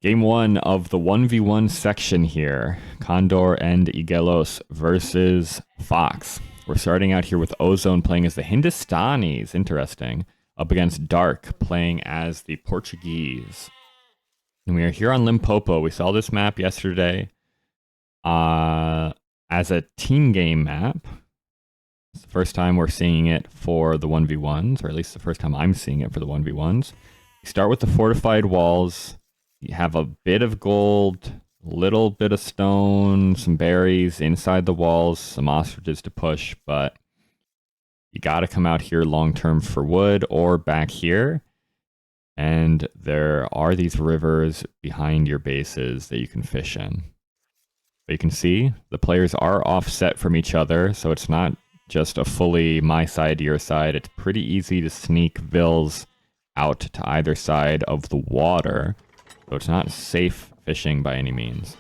Game one of the 1v1 section here. Condor and Igelos versus Fox. We're starting out here with Ozone playing as the Hindustanis. Interesting. Up against Dark playing as the Portuguese. And we are here on Limpopo. We saw this map yesterday as a team game map. It's the first time we're seeing it for the 1v1s, or at least the first time I'm seeing it for the 1v1s. You start with the fortified walls. You have a bit of gold, little bit of stone, some berries inside the walls, some ostriches to push, but you got to come out here long term for wood or back here. And there are these rivers behind your bases that you can fish in. But you can see the players are offset from each other, so it's not just a fully my side to your side. It's pretty easy to sneak vills out to either side of the water. So it's not safe fishing by any means.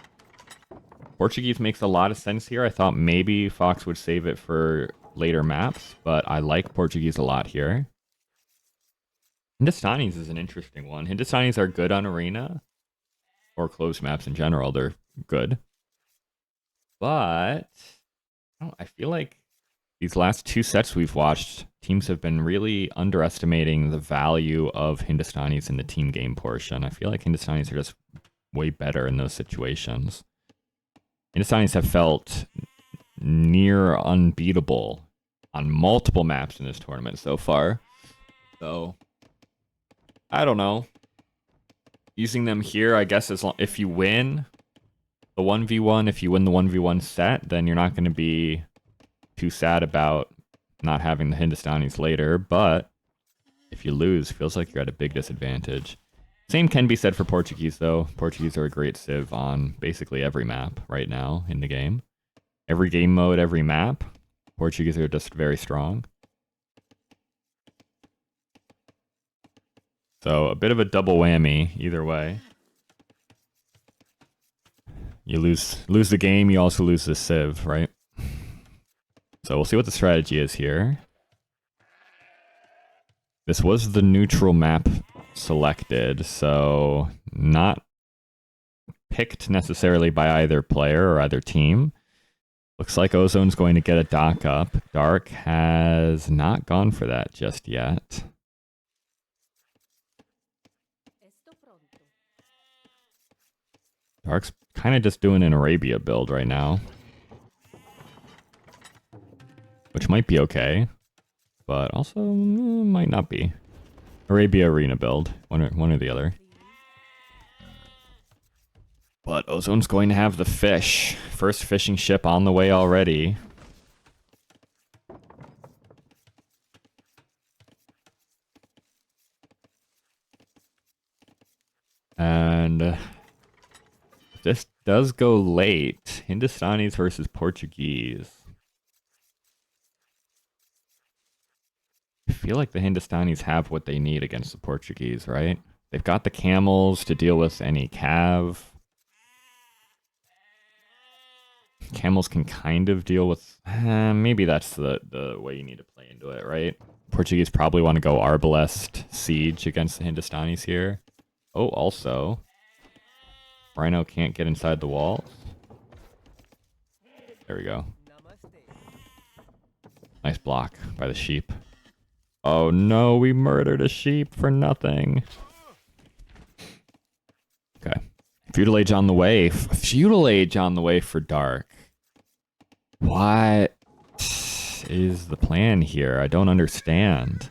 Portuguese makes a lot of sense here. I thought maybe Fox would save it for later maps, but I like Portuguese a lot here. Hindustanis is an interesting one. Hindustanis are good on arena, or closed maps in general. They're good. But I feel like these last two sets we've watched, teams have been really underestimating the value of Hindustanis in the team game portion. I feel like Hindustanis are just way better in those situations. Hindustanis have felt near unbeatable on multiple maps in this tournament so far. So, I don't know. Using them here, I guess, if you win the 1v1, if you win the 1v1 set, then you're not going to be too sad about not having the Hindustanis later, but if you lose, feels like you're at a big disadvantage. Same can be said for Portuguese, though. Portuguese are a great civ on basically every map right now in the game. Every game mode, every map, Portuguese are just very strong. So a bit of a double whammy either way. You lose the game, you also lose the civ, right? So we'll see what the strategy is here. This was the neutral map selected, so not picked necessarily by either player or either team. Looks like Ozone's going to get a dock up. Dark has not gone for that just yet. Dark's kind of just doing an Arabia build right now, which might be okay, but also might not be. Arabia Arena build, one or the other. But Ozone's going to have the fish. First fishing ship on the way already. And this does go late. Hindustanis versus Portuguese. I feel like the Hindustanis have what they need against the Portuguese, right? They've got the camels to deal with any cav. Camels can kind of deal with... maybe that's the way you need to play into it, right? Portuguese probably want to go Arbalest Siege against the Hindustanis here. Oh, also, Rhino can't get inside the walls. There we go. Nice block by the sheep. Oh no, we murdered a sheep for nothing. Okay. Feudal Age on the way. Feudal Age on the way for Dark. What is the plan here? I don't understand.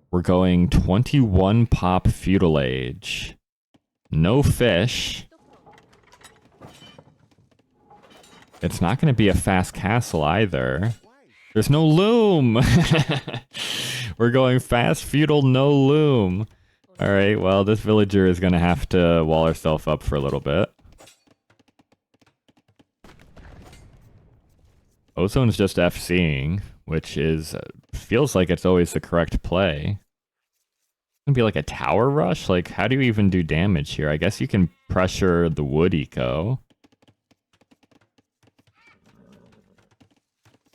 We're going 21 pop Feudal Age. No fish. It's not going to be a fast castle either. There's no loom. We're going fast feudal, no loom. All right, well, this villager is going to have to wall herself up for a little bit. Ozone's just FCing, which is feels like it's always the correct play. It's going to be like a tower rush? Like, how do you even do damage here? I guess you can pressure the wood eco.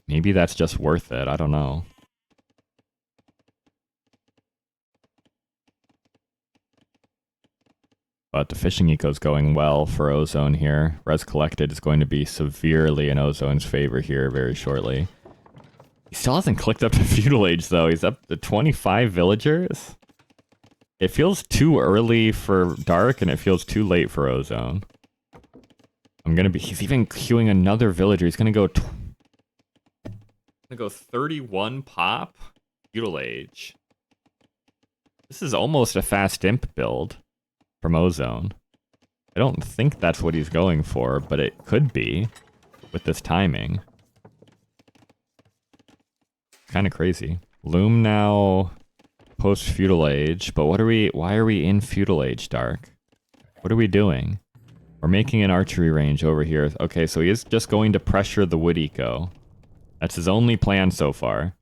Maybe that's just worth it. I don't know. But the fishing eco's going well for Ozone here. Res collected is going to be severely in Ozone's favor here very shortly. He still hasn't clicked up to Feudal Age, though. He's up to 25 villagers. It feels too early for Dark, and it feels too late for Ozone. He's even queuing another villager. He's gonna go 31 pop. Feudal Age. This is almost a fast imp build from Ozone. I don't think that's what he's going for, but it could be with this timing. Kind of crazy. Loom now post Feudal Age, but why are we in Feudal Age, Dark? What are we doing? We're making an archery range over here. Okay, so he is just going to pressure the wood eco. That's his only plan so far.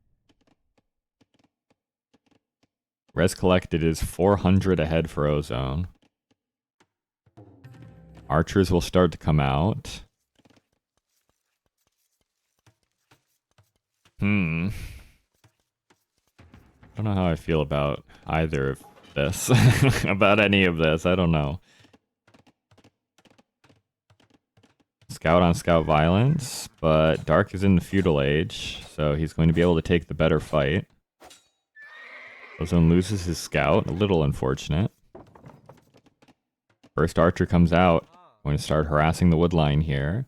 Res collected is 400 ahead for Ozone. Archers will start to come out. I don't know how I feel about either of this. About any of this, I don't know. Scout on scout violence, but Dark is in the Feudal Age, so he's going to be able to take the better fight. Ozone loses his scout, a little unfortunate. First archer comes out. Going to start harassing the wood line here.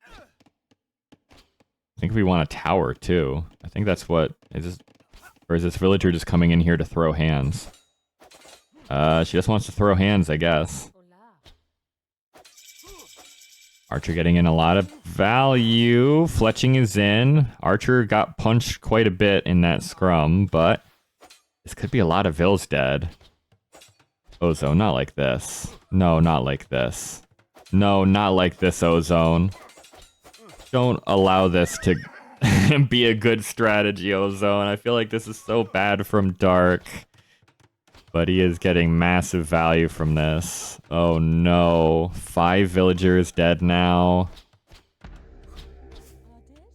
I think we want a tower too. I think that's what or is this villager just coming in here to throw hands? She just wants to throw hands, I guess. Archer getting in a lot of value. Fletching is in. Archer got punched quite a bit in that scrum, but this could be a lot of vills dead. Ozone, not like this. No, not like this. No, not like this, Ozone. Don't allow this to be a good strategy, Ozone. I feel like this is so bad from Dark. But he is getting massive value from this. Oh no. 5 villagers dead now.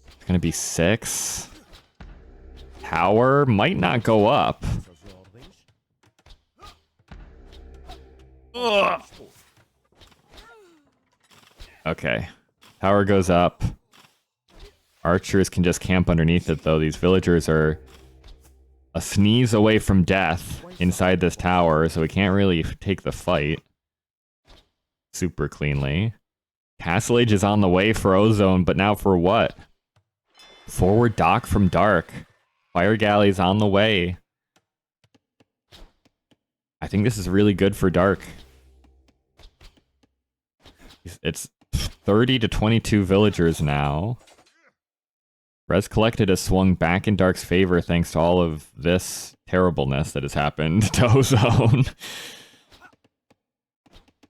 It's gonna be 6. Tower might not go up. Ugh. Okay. Tower goes up. Archers can just camp underneath it, though. These villagers are a sneeze away from death inside this tower, so we can't really take the fight super cleanly. Castle Age is on the way for Ozone, but now for what? Forward dock from Dark. Fire Galley's on the way. I think this is really good for Dark. It's 30 to 22 villagers now. Res collected has swung back in Dark's favor thanks to all of this terribleness that has happened to Ozone.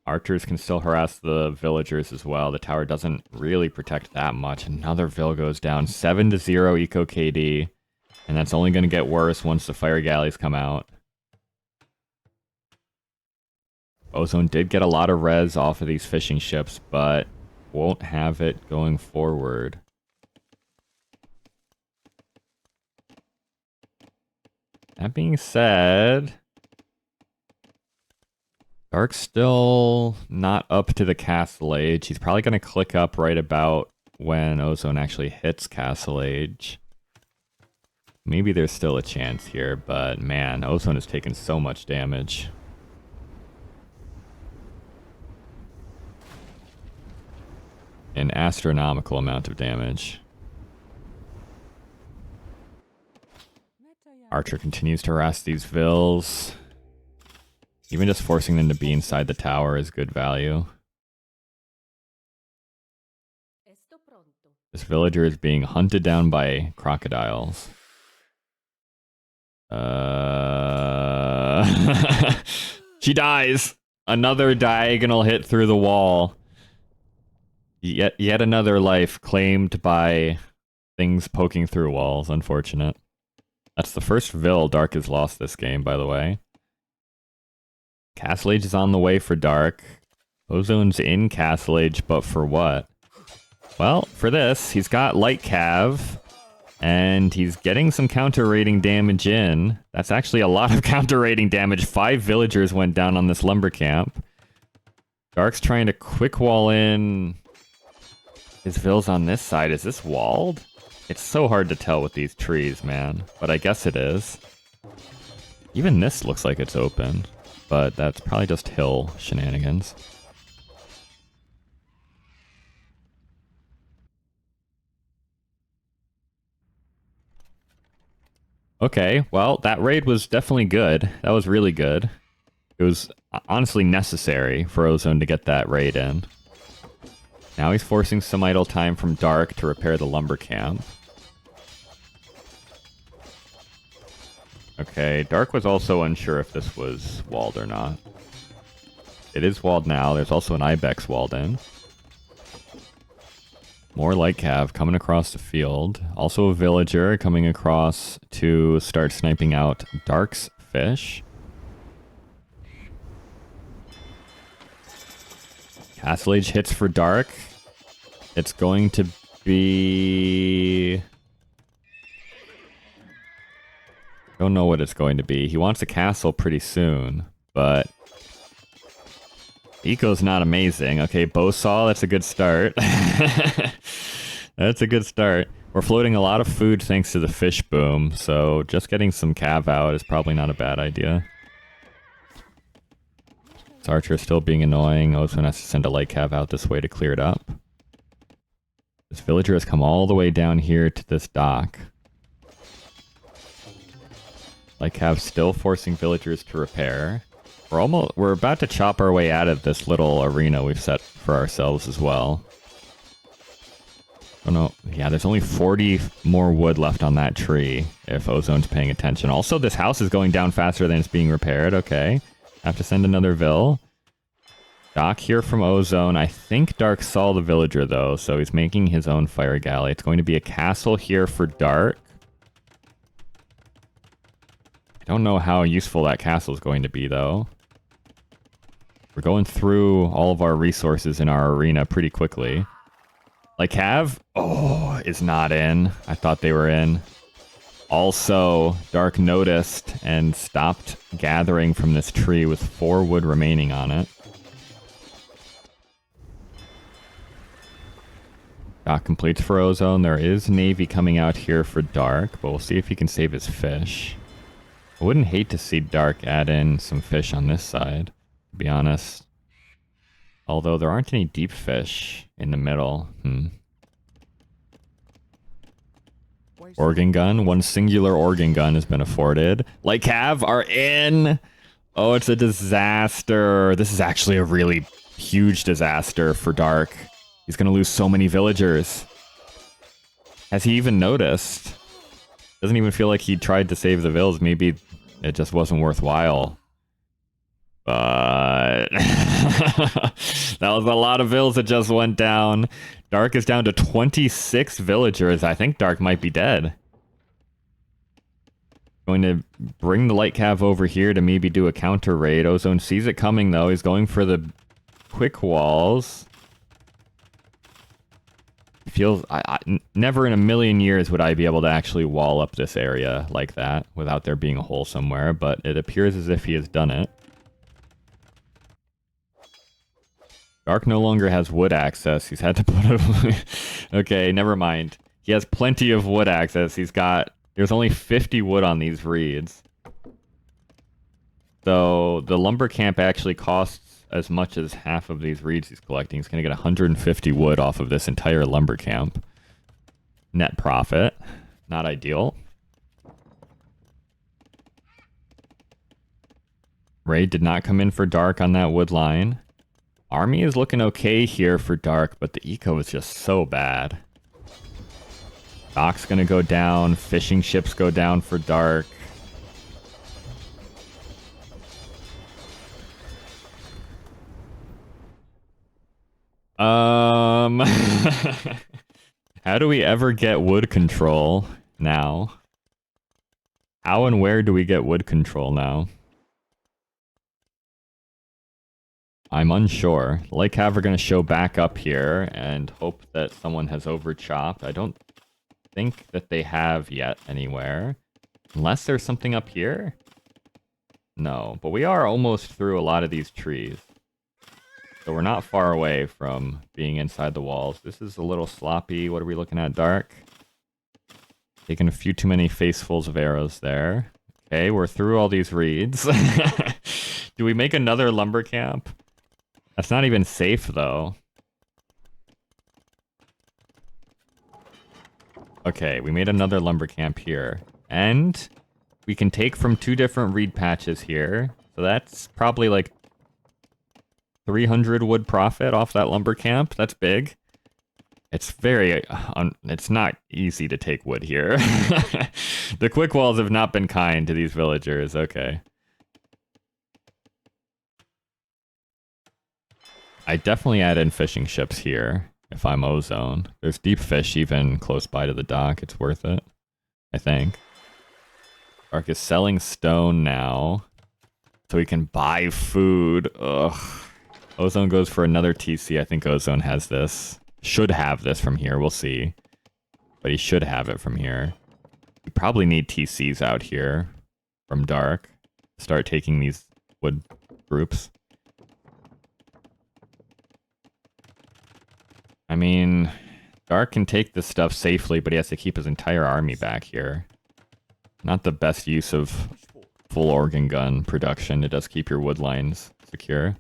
Archers can still harass the villagers as well. The tower doesn't really protect that much. Another Vill goes down. 7-0 Eco KD. And that's only going to get worse once the Fire Galleys come out. Ozone did get a lot of res off of these fishing ships, but won't have it going forward. That being said, Dark's still not up to the Castle Age. He's probably going to click up right about when Ozone actually hits Castle Age. Maybe there's still a chance here, but man, Ozone has taken so much damage. An astronomical amount of damage. Archer continues to harass these vills. Even just forcing them to be inside the tower is good value. This villager is being hunted down by crocodiles. She dies! Another diagonal hit through the wall. Yet another life claimed by things poking through walls. Unfortunate. That's the first Vill Dark has lost this game, by the way. Castle Age is on the way for Dark. Ozone's in Castle Age, but for what? Well, for this, he's got Light Cav. And he's getting some counter rating damage in. That's actually a lot of counter rating damage. 5 villagers went down on this lumber camp. Dark's trying to quick wall in his vills on this side. Is this walled? It's so hard to tell with these trees, man. But I guess it is. Even this looks like it's open. But that's probably just hill shenanigans. Okay, well, that raid was definitely good. That was really good. It was honestly necessary for Ozone to get that raid in. Now he's forcing some idle time from Dark to repair the lumber camp. Okay, Dark was also unsure if this was walled or not. It is walled now. There's also an Ibex walled in. More light cav coming across the field. Also a villager coming across to start sniping out Dark's fish. Castle Age hits for Dark. It's going to be... Don't know what it's going to be. He wants a castle pretty soon, but... Eco's not amazing. Okay, Bowsaw, that's a good start. That's a good start. We're floating a lot of food thanks to the fish boom, so just getting some cav out is probably not a bad idea. This archer is still being annoying. Ozone has to send a light cav out this way to clear it up. This villager has come all the way down here to this dock. Light cav still forcing villagers to repair. We're about to chop our way out of this little arena we've set for ourselves as well. Oh no, yeah, there's only 40 more wood left on that tree if Ozone's paying attention. Also, this house is going down faster than it's being repaired. Okay, have to send another vill. Dock here from Ozone. I think Dark saw the villager though, so he's making his own fire galley. It's going to be a castle here for Dark. I don't know how useful that castle is going to be though. We're going through all of our resources in our arena pretty quickly. Like Cav, is not in. I thought they were in. Also, Dark noticed and stopped gathering from this tree with 4 wood remaining on it. Dock completes for Ozone. There is Navy coming out here for Dark, but we'll see if he can save his fish. I wouldn't hate to see Dark add in some fish on this side, to be honest. Although there aren't any deep fish in the middle. Organ gun. One singular organ gun has been afforded. Light Cav are in! Oh, it's a disaster. This is actually a really huge disaster for Dark. He's gonna lose so many villagers. Has he even noticed? Doesn't even feel like he tried to save the vills. Maybe it just wasn't worthwhile. But that was a lot of vills that just went down. Dark is down to 26 villagers. I think Dark might be dead. Going to bring the light cav over here to maybe do a counter raid. Ozone sees it coming though. He's going for the quick walls. Feels never in a million years would I be able to actually wall up this area like that without there being a hole somewhere, but it appears as if he has done it. Dark no longer has wood access. He's had to put a... Okay, never mind. He has plenty of wood access. There's only 50 wood on these reeds. So the lumber camp actually costs as much as half of these reeds he's collecting. He's going to get 150 wood off of this entire lumber camp. Net profit. Not ideal. Raid did not come in for Dark on that wood line. Army is looking okay here for Dark, but the eco is just so bad. Dock's going to go down. Fishing ships go down for Dark. How do we ever get wood control now? How and where do we get wood control now? I'm unsure. Lake Cav are going to show back up here and hope that someone has overchopped. I don't think that they have yet anywhere. Unless there's something up here? No, but we are almost through a lot of these trees. So we're not far away from being inside the walls. This is a little sloppy. What are we looking at? Dark. Taking a few too many facefuls of arrows there. Okay, we're through all these reeds. Do we make another lumber camp? That's not even safe, though. Okay, we made another lumber camp here. And we can take from 2 different reed patches here. So that's probably like 300 wood profit off that lumber camp. That's big. It's very... it's not easy to take wood here. The quick walls have not been kind to these villagers. Okay. I definitely add in fishing ships here if I'm Ozone. There's deep fish even close by to the dock. It's worth it, I think. Ark is selling stone now, so we can buy food. Ugh. Ozone goes for another TC. I think Ozone has this. Should have this from here. We'll see. But he should have it from here. We probably need TCs out here from Dark. Start taking these wood groups. I mean, Dark can take this stuff safely, but he has to keep his entire army back here. Not the best use of full organ gun production. It does keep your wood lines secure.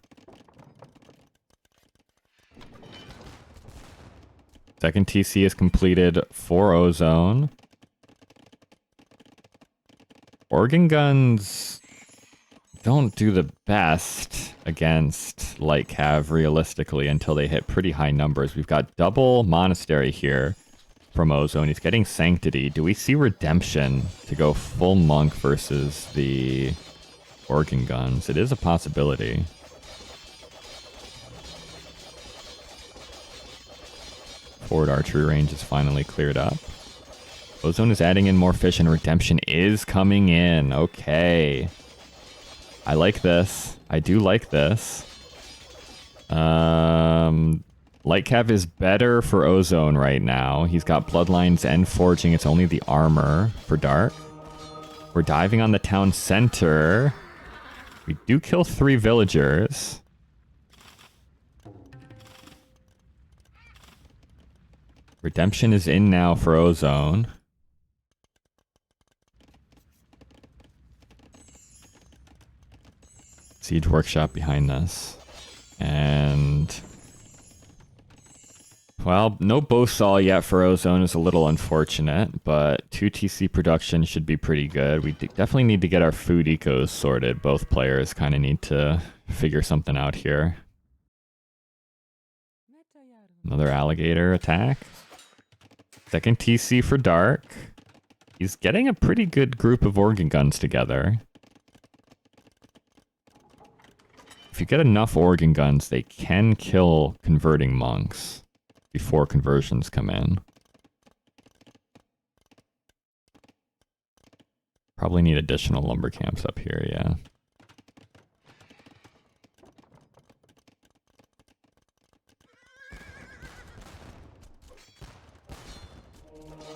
Second TC is completed for Ozone. Organ guns don't do the best against light cav realistically until they hit pretty high numbers. We've got double monastery here from Ozone. He's getting sanctity. Do we see redemption to go full monk versus the organ guns? It is a possibility. Forward archery range is finally cleared up. Ozone is adding in more fish and redemption is coming in. Okay. I like this. I do like this. Light cav is better for Ozone right now. He's got bloodlines and forging. It's only the armor for Dark. We're diving on the town center. We do kill 3 villagers. Redemption is in now for Ozone. Siege workshop behind this. And... well, no bow saw yet for Ozone is a little unfortunate, but 2 TC production should be pretty good. We definitely need to get our food ecos sorted. Both players kind of need to figure something out here. Another alligator attack. Second TC for Dark. He's getting a pretty good group of organ guns together. If you get enough organ guns, they can kill converting monks before conversions come in. Probably need additional lumber camps up here, yeah.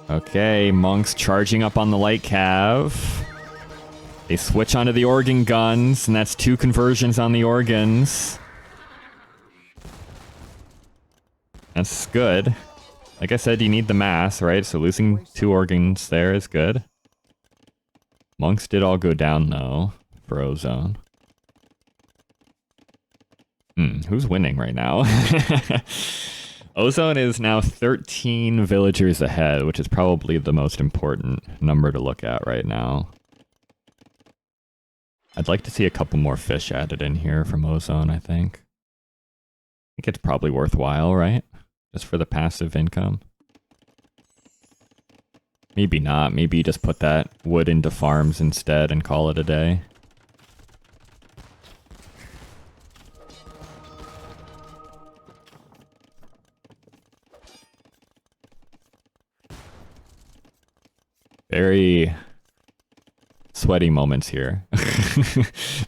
Okay, monks charging up on the light cav. They switch onto the organ guns, and that's 2 conversions on the organs. That's good. Like I said, you need the mass, right? So losing 2 organs there is good. Monks did all go down, though, for Ozone. Who's winning right now? Ozone is now 13 villagers ahead, which is probably the most important number to look at right now. I'd like to see a couple more fish added in here from Ozone, I think. I think it's probably worthwhile, right? Just for the passive income. Maybe not. Maybe you just put that wood into farms instead and call it a day. Very sweaty moments here.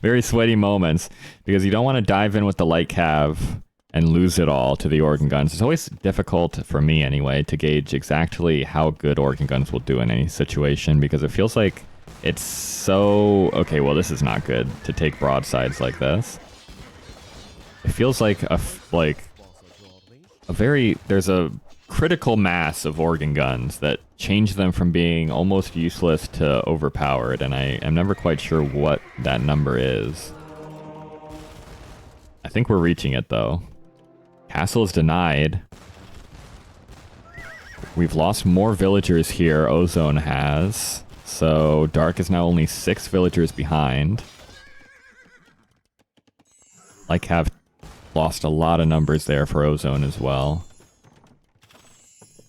Very sweaty moments because you don't want to dive in with the light cav and lose it all to the organ guns. It's always difficult, for me anyway, to gauge exactly how good organ guns will do in any situation, because it feels like it's so... Okay, well, this is not good to take broadsides like this. It feels like a very... There's a critical mass of organ guns that change them from being almost useless to overpowered, and I am never quite sure what that number is. I think we're reaching it, though. Castle is denied. We've lost more villagers here, Ozone has. So Dark is now only 6 villagers behind. Like have lost a lot of numbers there for Ozone as well.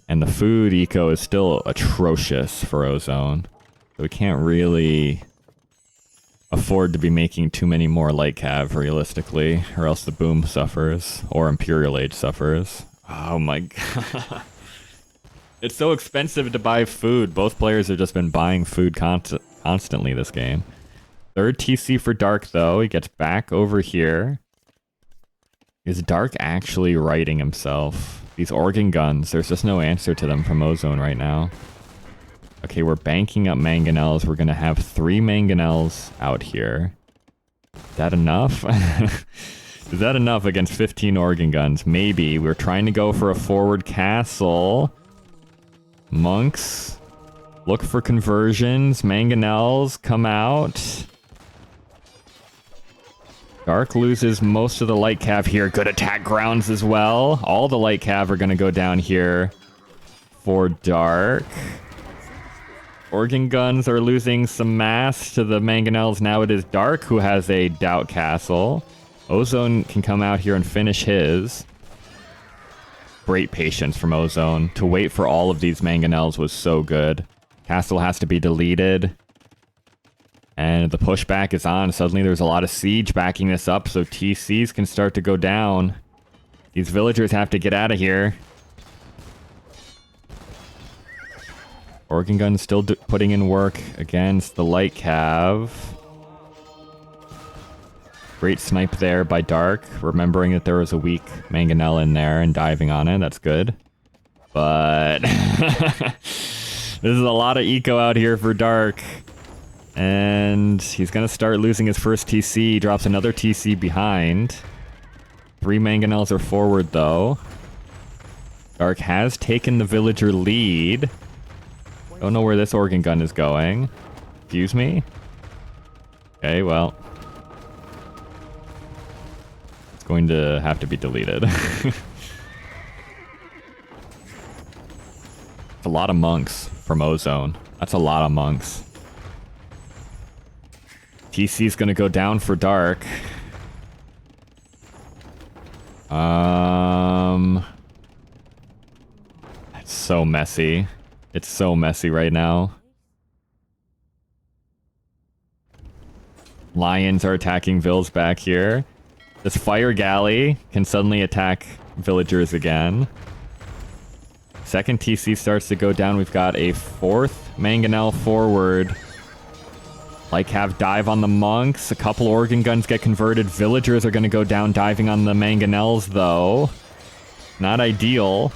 And the food eco is still atrocious for Ozone. So we can't really afford to be making too many more light cav realistically, or else the boom suffers, or Imperial Age suffers. Oh my god. It's so expensive to buy food. Both players have just been buying food constantly this game. Third TC for Dark though. He gets back over here. Is Dark actually righting himself? These organ guns, there's just no answer to them from Ozone right now. Okay, we're banking up mangonels. We're gonna have 3 mangonels out here. Is that enough? Is that enough against 15 organ guns? Maybe. We're trying to go for a forward castle. Monks, look for conversions. Mangonels, come out. Dark loses most of the light cav here. Good attack grounds as well. All the light cav are gonna go down here for Dark. Organ guns are losing some mass to the mangonels. Now it is Dark who has a doubt castle. Ozone can come out here and finish his. Great patience from Ozone. To wait for all of these mangonels was so good. Castle has to be deleted. And the pushback is on. Suddenly there's a lot of siege backing this up, so TCs can start to go down. These villagers have to get out of here. Organ gun still putting in work against the light cav. Great snipe there by Dark, remembering that there was a weak mangonel in there and diving on it. That's good. But this is a lot of eco out here for Dark. And he's going to start losing his first TC. He drops another TC behind. 3 mangonels are forward, though. Dark has taken the villager lead. Don't know where this organ gun is going. Excuse me? Okay, well. It's going to have to be deleted. It's a lot of monks from Ozone. That's a lot of monks. TC's gonna go down for Dark. It's so messy. It's so messy right now. Lions are attacking Vills back here. This fire galley can suddenly attack villagers again. Second TC starts to go down. We've got a 4th mangonel forward. Like have dive on the monks. A couple organ guns get converted. Villagers are going to go down diving on the mangonels though. Not ideal.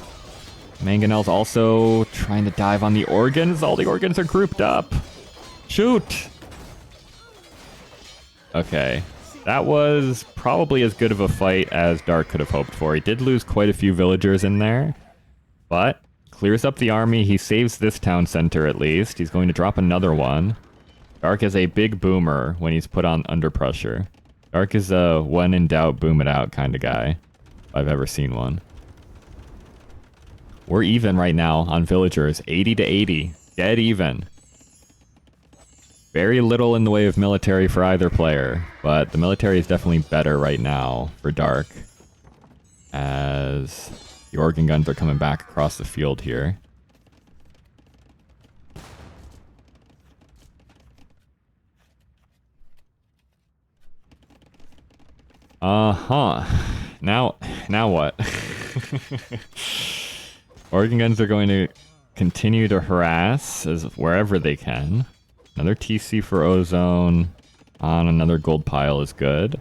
Mangonels also trying to dive on the organs. All the organs are grouped up. Shoot! Okay. That was probably as good of a fight as Dark could have hoped for. He did lose quite a few villagers in there. But clears up the army. He saves this town center at least. He's going to drop another one. Dark is a big boomer when he's put on under pressure. Dark is a when in doubt, boom it out kind of guy. If I've ever seen one. We're even right now on villagers. 80 to 80. Dead even. Very little in the way of military for either player. But the military is definitely better right now for Dark. As the organ guns are coming back across the field here. Now what? Organ guns are going to continue to harass as wherever they can. Another TC for Ozone on another gold pile is good.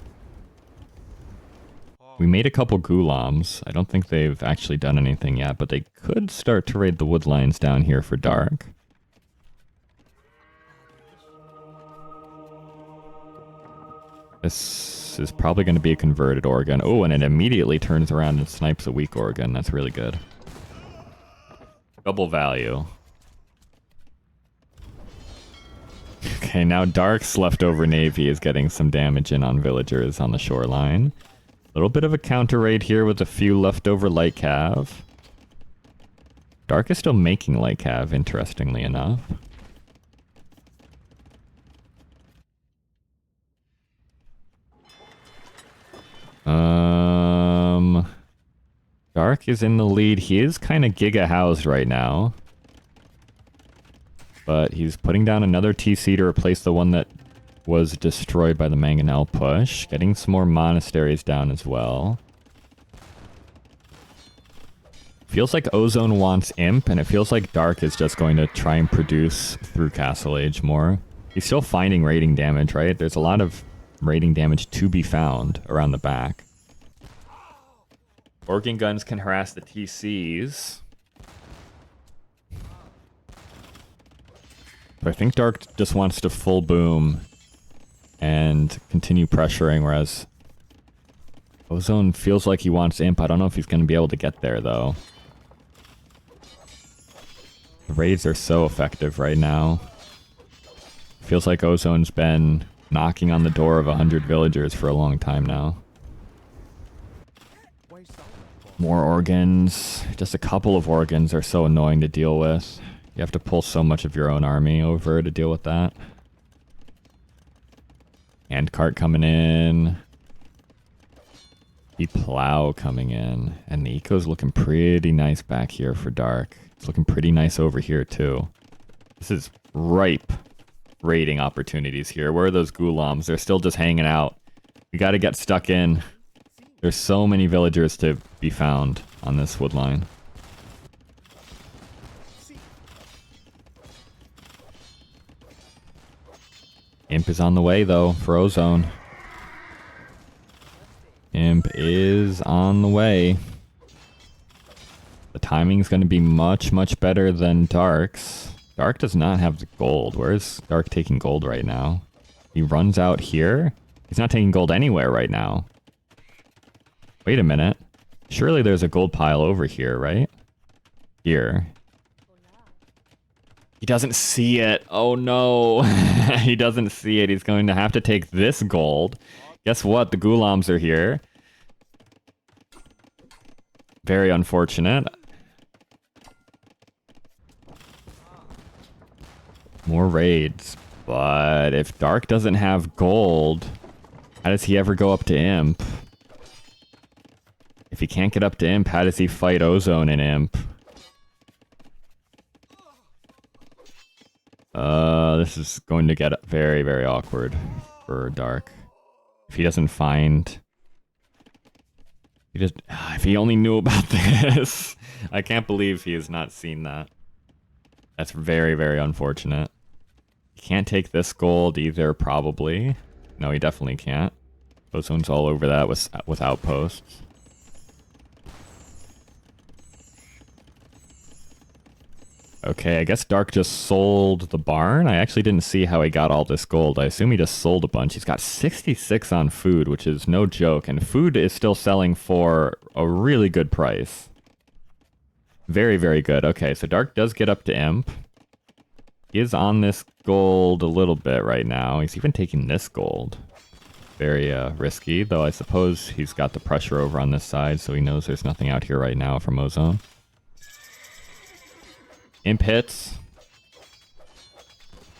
We made a couple Ghouloms. I don't think they've actually done anything yet, but they could start to raid the woodlines down here for dark. This is probably going to be a converted Organ. Oh, and it immediately turns around and snipes a weak Organ. That's really good. Double value. Okay, now Dark's leftover navy is getting some damage in on villagers on the shoreline. A little bit of a counter raid here with a few leftover light cav. Dark is still making light cav, interestingly enough. Dark is in the lead. He is kind of giga housed right now. But he's putting down another TC to replace the one that was destroyed by the Mangonel push. Getting some more monasteries down as well. Feels like Ozone wants Imp, and it feels like Dark is just going to try and produce through Castle Age more. He's still finding raiding damage, right? There's a lot of raiding damage to be found around the back. Organ guns can harass the TCs. But I think Dark just wants to full boom and continue pressuring, whereas Ozone feels like he wants Imp. I don't know if he's going to be able to get there, though. The raids are so effective right now. Feels like Ozone's been knocking on the door of 100 villagers for a long time now. More organs. Just a couple of organs are so annoying to deal with. You have to pull so much of your own army over to deal with that. Handcart coming in. The plow coming in. And the eco's looking pretty nice back here for Dark. It's looking pretty nice over here too. This is ripe raiding opportunities here. Where are those Ghouloms? They're still just hanging out. We gotta get stuck in. There's so many villagers to be found on this woodline. Imp is on the way, though, for Ozone. Imp is on the way. The timing's going to be much, much better than Dark's. Dark does not have the gold. Where is Dark taking gold right now? He runs out here? He's not taking gold anywhere right now. Wait a minute. Surely there's a gold pile over here, right? Here. He doesn't see it. Oh no. He doesn't see it. He's going to have to take this gold. Guess what? The Ghouloms are here. Very unfortunate. More raids. But if Dark doesn't have gold, how does he ever go up to Imp? If he can't get up to Imp, how does he fight Ozone and Imp? This is going to get very, very awkward for Dark. If he doesn't find... If he only knew about this. I can't believe he has not seen that. That's very, very unfortunate. He can't take this gold either, probably. No, he definitely can't. Ozone's all over that with outposts. Okay, I guess Dark just sold the barn. I actually didn't see how he got all this gold. I assume he just sold a bunch. He's got 66 on food, which is no joke. And food is still selling for a really good price. Very, very good. Okay, so Dark does get up to Imp. He is on this gold a little bit right now. He's even taking this gold. Very risky, though I suppose he's got the pressure over on this side, so he knows there's nothing out here right now from Ozone. Imp hits.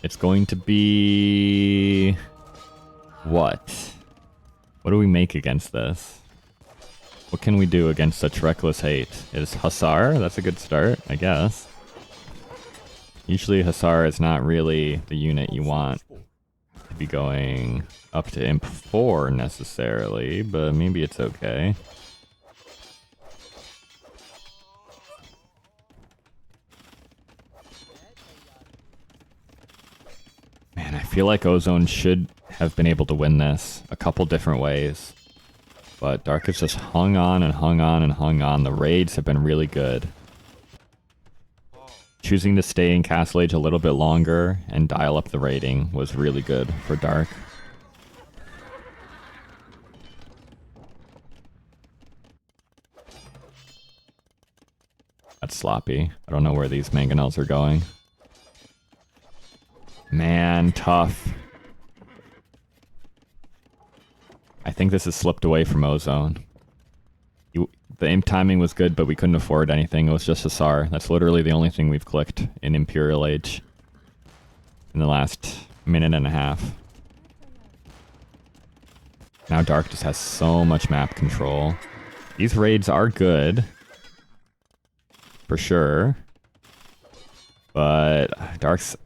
It's going to be... what? What do we make against this? What can we do against such reckless hate? Is Hussar? That's a good start, I guess. Usually Hussar is not really the unit you want to be going up to Imp 4 necessarily, but maybe it's okay. Man, I feel like Ozone should have been able to win this a couple different ways. But Dark has just hung on and hung on and hung on. The raids have been really good. Choosing to stay in Castle Age a little bit longer and dial up the rating was really good for Dark. That's sloppy. I don't know where these mangonels are going. Man, tough. I think this has slipped away from Ozone. The aim timing was good, but we couldn't afford anything. It was just Hussar. That's literally the only thing we've clicked in Imperial Age in the last minute and a half. Now Dark just has so much map control. These raids are good, for sure. But Dark's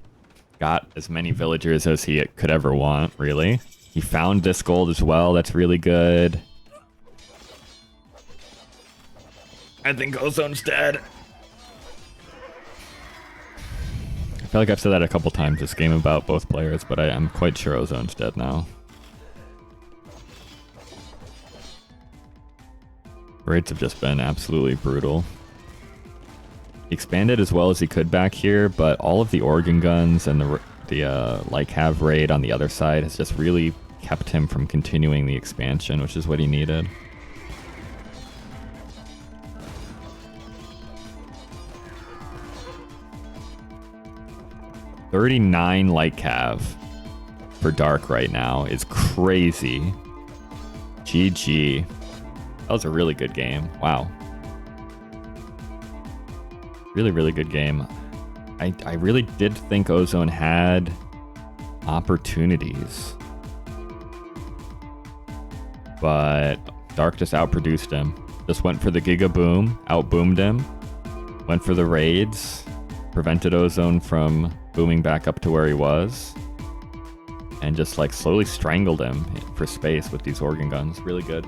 got as many villagers as he could ever want, really. He found this gold as well. That's really good. I think Ozone's dead. I feel like I've said that a couple times this game about both players, but I'm quite sure Ozone's dead now. Raids have just been absolutely brutal. He expanded as well as he could back here, but all of the organ guns and the Lycav raid on the other side has just really kept him from continuing the expansion, which is what he needed. $39 Lycav for Dark right now is crazy. GG. That was a really good game. Wow. Really, really good game. I really did think Ozone had opportunities. But Dark just outproduced him. Just went for the Giga Boom, outboomed him. Went for the raids, prevented Ozone from booming back up to where he was. And just like slowly strangled him for space with these organ guns. Really good.